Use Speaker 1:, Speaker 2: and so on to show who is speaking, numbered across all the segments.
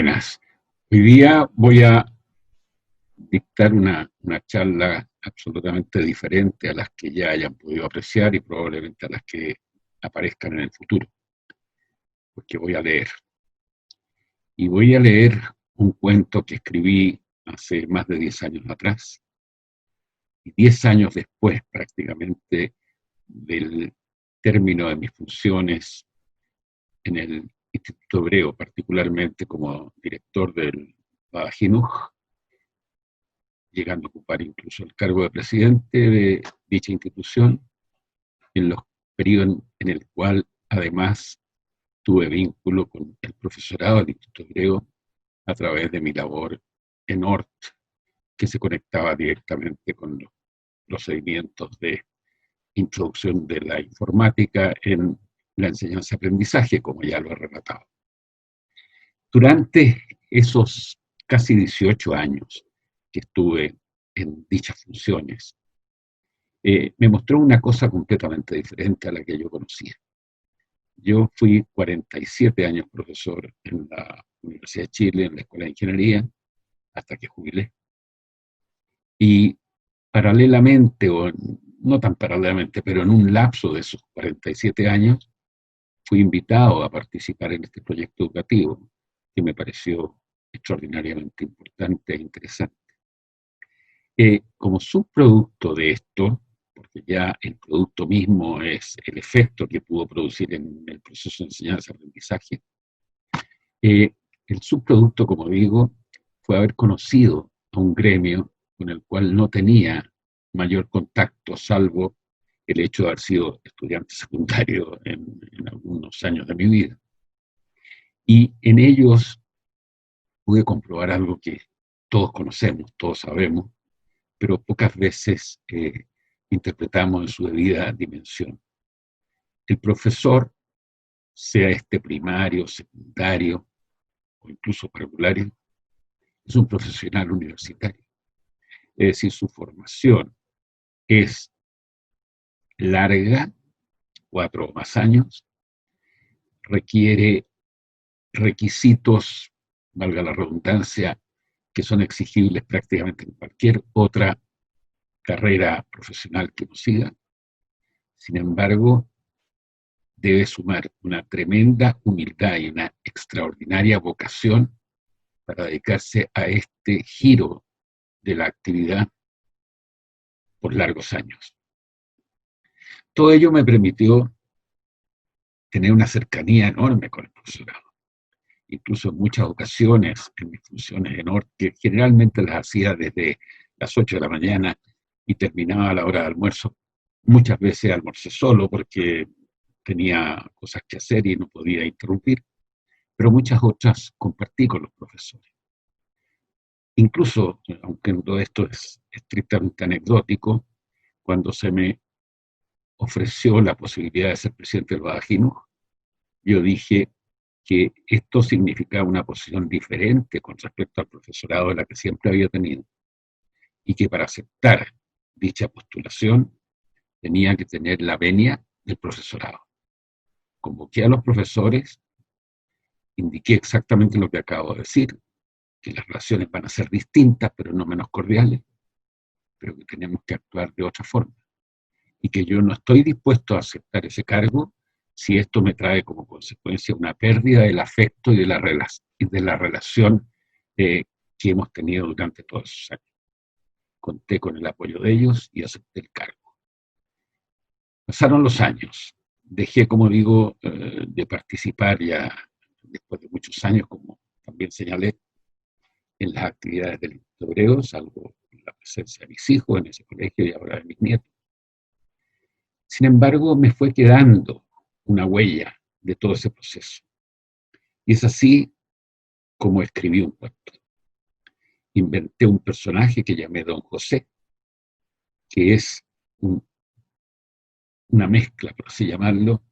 Speaker 1: buenas. Hoy día voy a dictar una charla absolutamente diferente a las que ya hayan podido apreciar y probablemente a las que aparezcan en el futuro, porque voy a leer. Y voy a leer un cuento que escribí hace más de 10 años atrás, y 10 años después prácticamente del término de mis funciones en el Instituto Hebreo, particularmente como director del Badajinuj, llegando a ocupar incluso el cargo de presidente de dicha institución, en los periodos en el cual además tuve vínculo con el profesorado del Instituto Hebreo a través de mi labor en ORT, que se conectaba directamente con los procedimientos de introducción de la informática en la enseñanza-aprendizaje, como ya lo he relatado. Durante esos casi 18 años que estuve en dichas funciones, me mostró una cosa completamente diferente a la que yo conocía. Yo fui 47 años profesor en la Universidad de Chile, en la Escuela de Ingeniería, hasta que jubilé. Y paralelamente, o no tan paralelamente, pero en un lapso de esos 47 años, fui invitado a participar en este proyecto educativo, que me pareció extraordinariamente importante e interesante. Como subproducto de esto, porque ya el producto mismo es el efecto que pudo producir en el proceso de enseñanza-aprendizaje, el subproducto, como digo, fue haber conocido a un gremio con el cual no tenía mayor contacto, salvo el hecho de haber sido estudiante secundario en algunos años de mi vida. Y en ellos pude comprobar algo que todos conocemos, todos sabemos, pero pocas veces interpretamos en su debida dimensión. El profesor, sea este primario, secundario o incluso parvulario, es un profesional universitario. Es decir, su formación es larga, 4 o más años, requiere requisitos, valga la redundancia, que son exigibles prácticamente en cualquier otra carrera profesional que uno siga. Sin embargo, debe sumar una tremenda humildad y una extraordinaria vocación para dedicarse a este giro de la actividad por largos años. Todo ello me permitió tener una cercanía enorme con el profesorado. Incluso en muchas ocasiones, en mis funciones en ORT, que generalmente las hacía desde las 8 de la mañana y terminaba a la hora de almuerzo, muchas veces almorcé solo porque tenía cosas que hacer y no podía interrumpir, pero muchas otras compartí con los profesores. Incluso, aunque todo esto es estrictamente anecdótico, cuando se me ofreció la posibilidad de ser presidente del Badajinuj, yo dije que esto significaba una posición diferente con respecto al profesorado de la que siempre había tenido, y que para aceptar dicha postulación tenía que tener la venia del profesorado. Convoqué a los profesores, indiqué exactamente lo que acabo de decir, que las relaciones van a ser distintas, pero no menos cordiales, pero que tenemos que actuar de otra forma, y que yo no estoy dispuesto a aceptar ese cargo si esto me trae como consecuencia una pérdida del afecto y de la relación que hemos tenido durante todos esos años. Conté con el apoyo de ellos y acepté el cargo. Pasaron los años. Dejé, como digo, de participar ya después de muchos años, como también señalé, en las actividades del Instituto Hebreo, salvo la presencia de mis hijos en ese colegio y ahora de mis nietos. Sin embargo, me fue quedando una huella de todo ese proceso. Y es así como escribí un cuento. Inventé un personaje que llamé Don José, que es una mezcla, por así llamarlo,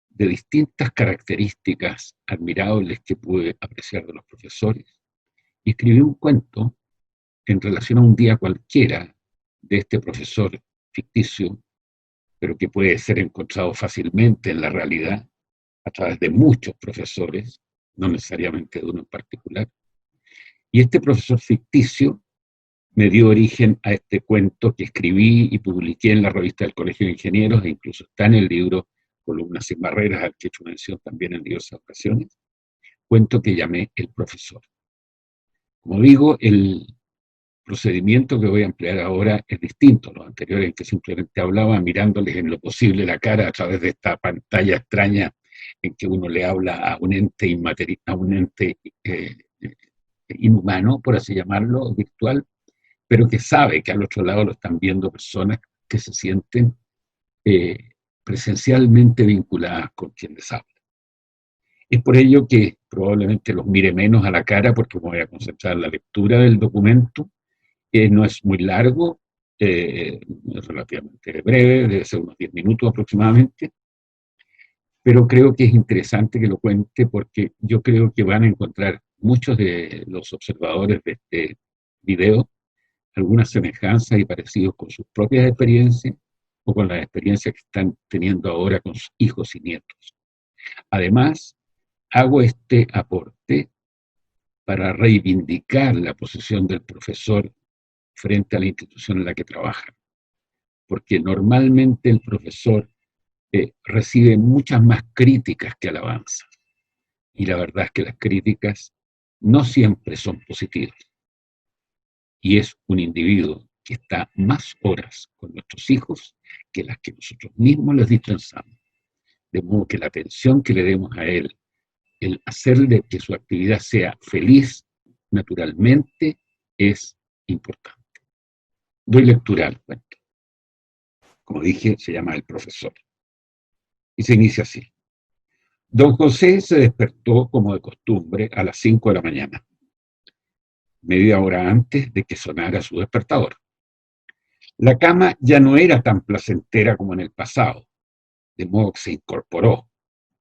Speaker 1: de distintas características admirables que pude apreciar de los profesores. Y escribí un cuento en relación a un día cualquiera de este profesor ficticio, pero que puede ser encontrado fácilmente en la realidad a través de muchos profesores no necesariamente de uno en particular. Y este profesor ficticio me dio origen a este cuento que escribí y publiqué en la revista del Colegio de Ingenieros, e incluso está en el libro Columnas sin Barreras, al que he hecho mención también en diversas ocasiones, cuento que llamé El Profesor. Como digo, el procedimiento que voy a emplear ahora es distinto a los anteriores, en que simplemente hablaba mirándoles en lo posible la cara a través de esta pantalla extraña en que uno le habla a un ente inmaterial, a un ente inhumano, por así llamarlo, virtual, pero que sabe que al otro lado lo están viendo personas que se sienten presencialmente vinculadas con quien les habla. Es por ello que probablemente los mire menos a la cara, porque me voy a concentrar en la lectura del documento, que no es muy largo, es relativamente breve, debe ser unos 10 minutos aproximadamente, pero creo que es interesante que lo cuente porque yo creo que van a encontrar muchos de los observadores de este video algunas semejanzas y parecidos con sus propias experiencias o con las experiencias que están teniendo ahora con sus hijos y nietos. Además, hago este aporte para reivindicar la posición del profesor frente a la institución en la que trabaja, porque normalmente el profesor recibe muchas más críticas que alabanzas, y la verdad es que las críticas no siempre son positivas, y es un individuo que está más horas con nuestros hijos que las que nosotros mismos les dispensamos, de modo que la atención que le demos a él, el hacerle que su actividad sea feliz naturalmente, es importante. Doy lectura al cuento. Como dije, se llama El Profesor. Y se inicia así. Don José se despertó como de costumbre a las 5 de la mañana, media hora antes de que sonara su despertador. La cama ya no era tan placentera como en el pasado, de modo que se incorporó,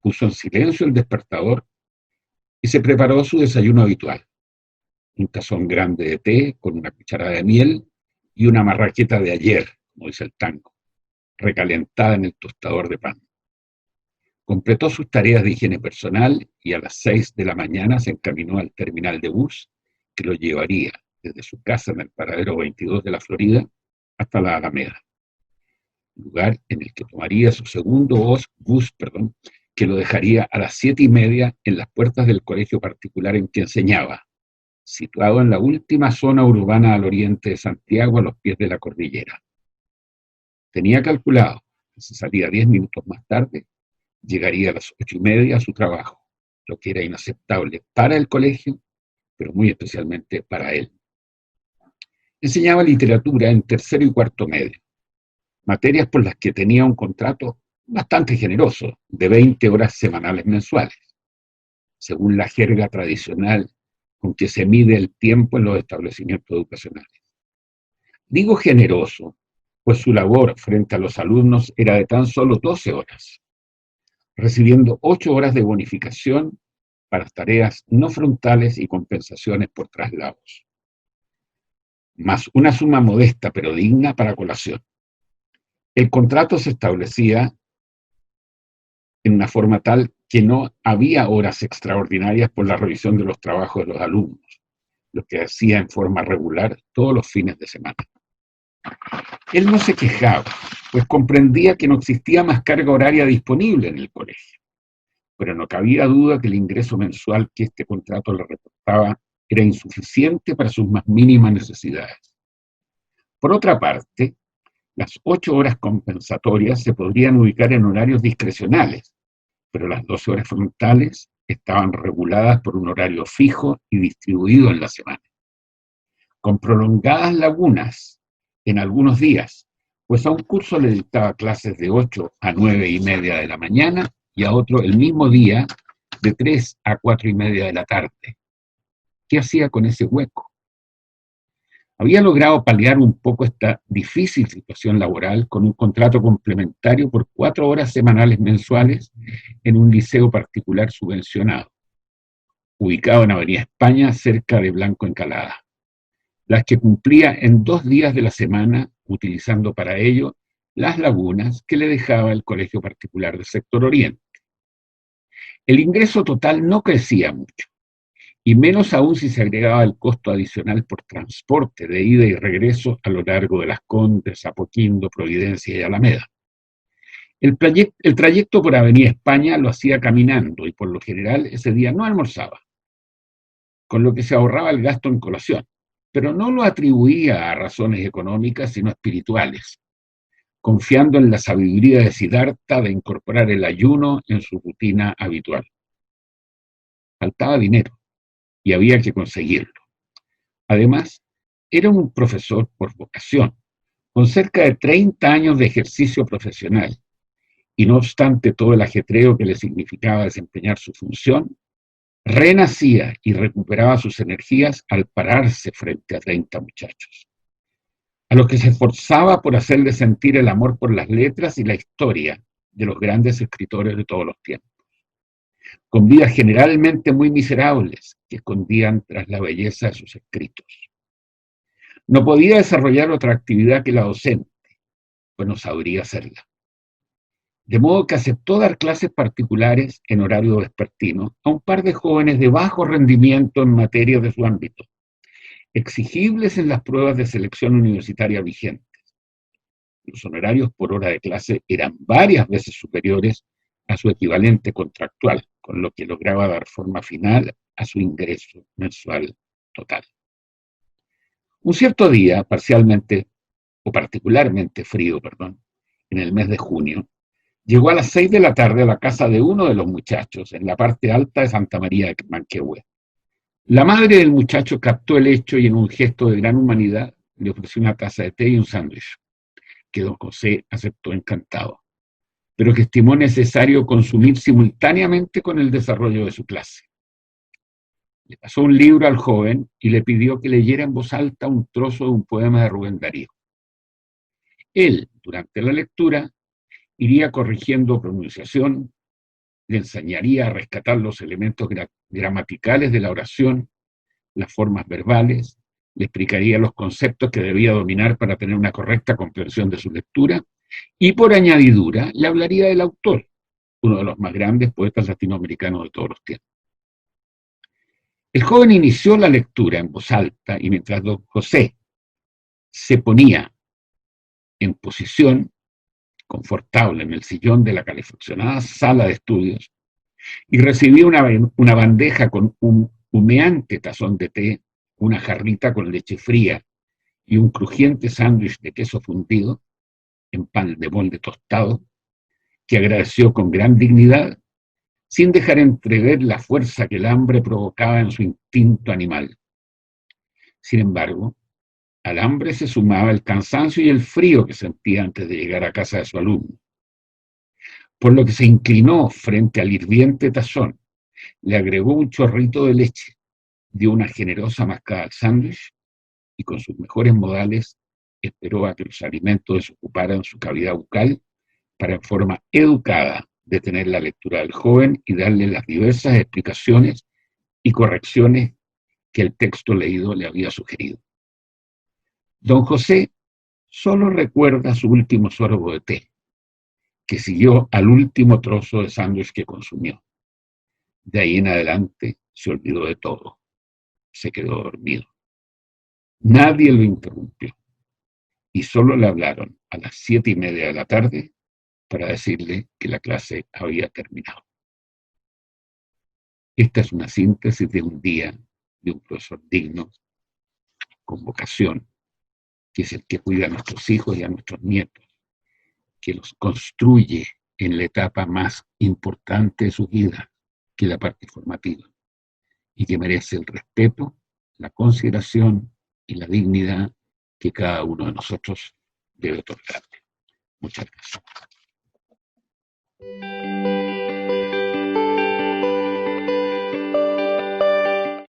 Speaker 1: puso en silencio el despertador y se preparó su desayuno habitual. Un tazón grande de té con una cucharada de miel y una marraqueta de ayer, como dice el tango, recalentada en el tostador de pan. Completó sus tareas de higiene personal y a las 6 de la mañana se encaminó al terminal de bus que lo llevaría desde su casa en el paradero 22 de la Florida hasta la Alameda, lugar en el que tomaría su segundo bus, que lo dejaría a las 7:30 en las puertas del colegio particular en que enseñaba, situado en la última zona urbana al oriente de Santiago, a los pies de la cordillera. Tenía calculado que si salía 10 minutos más tarde, llegaría a las 8:30 a su trabajo, lo que era inaceptable para el colegio, pero muy especialmente para él. Enseñaba literatura en tercero y cuarto medio, materias por las que tenía un contrato bastante generoso, de 20 horas semanales mensuales, según la jerga tradicional con que se mide el tiempo en los establecimientos educacionales. Digo generoso, pues su labor frente a los alumnos era de tan solo 12 horas, recibiendo 8 horas de bonificación para tareas no frontales y compensaciones por traslados, más una suma modesta pero digna para colación. El contrato se establecía en una forma tal que no había horas extraordinarias por la revisión de los trabajos de los alumnos, lo que hacía en forma regular todos los fines de semana. Él no se quejaba, pues comprendía que no existía más carga horaria disponible en el colegio, pero no cabía duda que el ingreso mensual que este contrato le reportaba era insuficiente para sus más mínimas necesidades. Por otra parte, las 8 horas compensatorias se podrían ubicar en horarios discrecionales, pero las 12 horas frontales estaban reguladas por un horario fijo y distribuido en la semana, con prolongadas lagunas en algunos días, pues a un curso le dictaba clases de 8 a 9:30 de la mañana y a otro el mismo día de 3 a 4:30 de la tarde. ¿Qué hacía con ese hueco? Había logrado paliar un poco esta difícil situación laboral con un contrato complementario por 4 horas semanales mensuales en un liceo particular subvencionado, ubicado en Avenida España, cerca de Blanco Encalada, las que cumplía en 2 días de la semana, utilizando para ello las lagunas que le dejaba el colegio particular del sector oriente. El ingreso total no crecía mucho, y menos aún si se agregaba el costo adicional por transporte de ida y regreso a lo largo de Las Condes, Apoquindo, Providencia y Alameda. El trayecto por Avenida España lo hacía caminando y por lo general ese día no almorzaba, con lo que se ahorraba el gasto en colación, pero no lo atribuía a razones económicas sino espirituales, confiando en la sabiduría de Siddhartha de incorporar el ayuno en su rutina habitual. Faltaba dinero y había que conseguirlo. Además, era un profesor por vocación, con cerca de 30 años de ejercicio profesional, y no obstante todo el ajetreo que le significaba desempeñar su función, renacía y recuperaba sus energías al pararse frente a 30 muchachos, a los que se esforzaba por hacerles sentir el amor por las letras y la historia de los grandes escritores de todos los tiempos, con vidas generalmente muy miserables que escondían tras la belleza de sus escritos. No podía desarrollar otra actividad que la docente, pues no sabría hacerla. De modo que aceptó dar clases particulares en horario vespertino a un par de jóvenes de bajo rendimiento en materia de su ámbito, exigibles en las pruebas de selección universitaria vigentes. Los honorarios por hora de clase eran varias veces superiores a su equivalente contractual, con lo que lograba dar forma final a su ingreso mensual total. Un cierto día, particularmente frío, en el mes de junio, llegó a las 6 de la tarde a la casa de uno de los muchachos, en la parte alta de Santa María de Manquehue. La madre del muchacho captó el hecho y en un gesto de gran humanidad le ofreció una taza de té y un sándwich, que don José aceptó encantado, pero que estimó necesario consumir simultáneamente con el desarrollo de su clase. Le pasó un libro al joven y le pidió que leyera en voz alta un trozo de un poema de Rubén Darío. Él, durante la lectura, iría corrigiendo pronunciación, le enseñaría a rescatar los elementos gramaticales de la oración, las formas verbales, le explicaría los conceptos que debía dominar para tener una correcta comprensión de su lectura, y por añadidura le hablaría del autor, uno de los más grandes poetas latinoamericanos de todos los tiempos. El joven inició la lectura en voz alta y mientras don José se ponía en posición confortable en el sillón de la calefaccionada sala de estudios y recibía una bandeja con un humeante tazón de té, una jarrita con leche fría y un crujiente sándwich de queso fundido en pan de molde tostado, que agradeció con gran dignidad, sin dejar entrever la fuerza que el hambre provocaba en su instinto animal. Sin embargo, al hambre se sumaba el cansancio y el frío que sentía antes de llegar a casa de su alumno, por lo que se inclinó frente al hirviente tazón, le agregó un chorrito de leche, dio una generosa mascada al sándwich y con sus mejores modales esperó a que los alimentos desocuparan su cavidad bucal para en forma educada detener la lectura del joven y darle las diversas explicaciones y correcciones que el texto leído le había sugerido. Don José solo recuerda su último sorbo de té, que siguió al último trozo de sándwich que consumió. De ahí en adelante se olvidó de todo, se quedó dormido. Nadie lo interrumpió y solo le hablaron a las 7:30 de la tarde para decirle que la clase había terminado. Esta es una síntesis de un día de un profesor digno, con vocación, que es el que cuida a nuestros hijos y a nuestros nietos, que los construye en la etapa más importante de su vida, que es la parte formativa, y que merece el respeto, la consideración y la dignidad que cada uno de nosotros debe otorgarle. Muchas gracias.